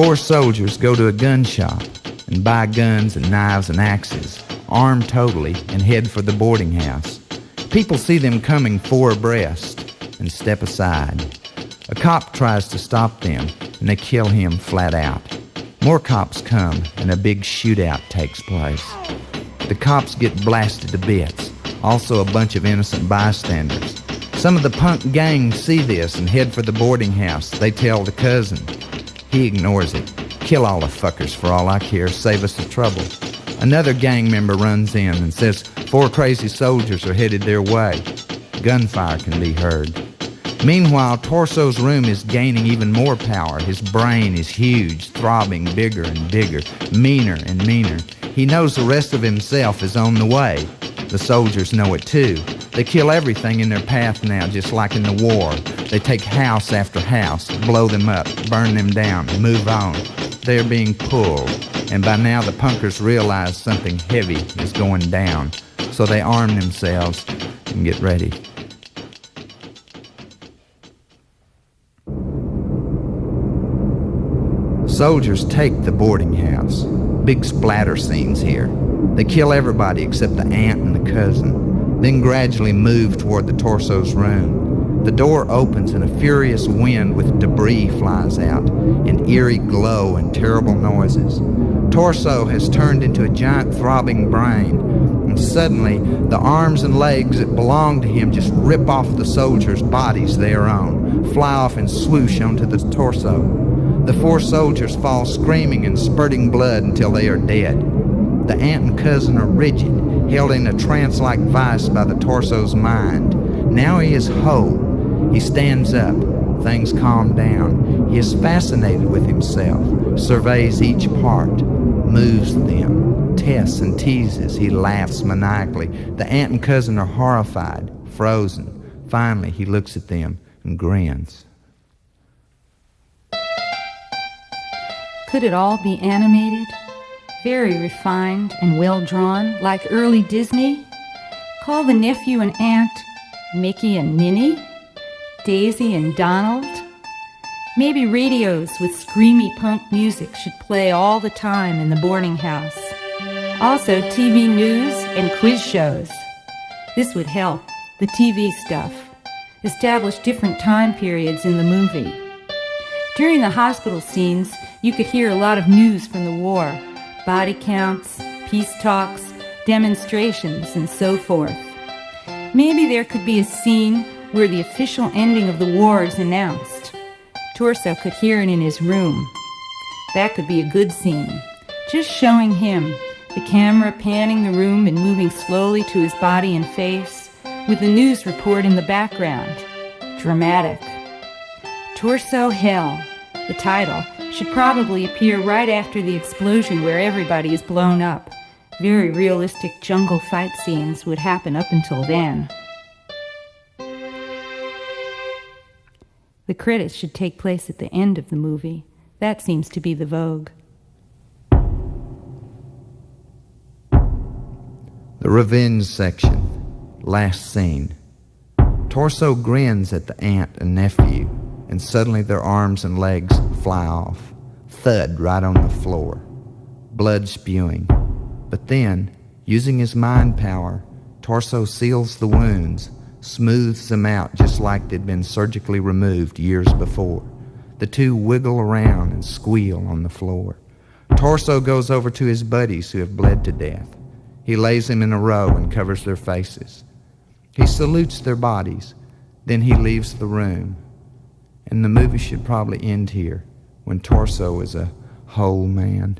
4 soldiers go to a gun shop and buy guns and knives and axes, armed totally, and head for the boarding house. People see them coming 4 abreast and step aside. A cop tries to stop them, and they kill him flat out. More cops come, and a big shootout takes place. The cops get blasted to bits, also a bunch of innocent bystanders. Some of the punk gang see this and head for the boarding house. They tell the cousin. He ignores it. Kill all the fuckers for all I care, save us the trouble. Another gang member runs in and says 4 crazy soldiers are headed their way. Gunfire can be heard. Meanwhile, Torso's room is gaining even more power. His brain is huge, throbbing bigger and bigger, meaner and meaner. He knows the rest of himself is on the way. The soldiers know it too. They kill everything in their path now, just like in the war. They take house after house, blow them up, burn them down, move on. They are being pulled, and by now the punkers realize something heavy is going down. So they arm themselves and get ready. Soldiers take the boarding house. Big splatter scenes here. They kill everybody except the aunt and the cousin, then gradually move toward the Torso's room. The door opens and a furious wind with debris flies out, an eerie glow and terrible noises. Torso has turned into a giant throbbing brain, and suddenly the arms and legs that belong to him just rip off the soldiers' bodies they are on, fly off and swoosh onto the Torso. The 4 soldiers fall screaming and spurting blood until they are dead. The aunt and cousin are rigid, held in a trance-like vice by the Torso's mind. Now he is whole. He stands up. Things calm down. He is fascinated with himself, surveys each part, moves them, tests and teases. He laughs maniacally. The aunt and cousin are horrified, frozen. Finally, he looks at them and grins. Could it all be animated? Very refined and well-drawn, like early Disney? Call the nephew and aunt Mickey and Minnie? Daisy and Donald? Maybe radios with screamy punk music should play all the time in the boarding house. Also TV news and quiz shows. This would help, the TV stuff. Establish different time periods in the movie. During the hospital scenes, you could hear a lot of news from the war. Body counts, peace talks, demonstrations, and so forth. Maybe there could be a scene where the official ending of the war is announced. Torso could hear it in his room. That could be a good scene. Just showing him, the camera panning the room and moving slowly to his body and face, with the news report in the background. Dramatic. Torso Hell, the title, should probably appear right after the explosion where everybody is blown up. Very realistic jungle fight scenes would happen up until then. The credits should take place at the end of the movie. That seems to be the vogue. The revenge section. Last scene. Torso grins at the aunt and nephew, and suddenly their arms and legs fly off. Thud right on the floor. Blood spewing. But then, using his mind power, Torso seals the wounds, smooths them out just like they'd been surgically removed years before. The 2 wiggle around and squeal on the floor. Torso goes over to his buddies who have bled to death. He lays them in a row and covers their faces. He salutes their bodies. Then he leaves the room. And the movie should probably end here, when Torso is a whole man.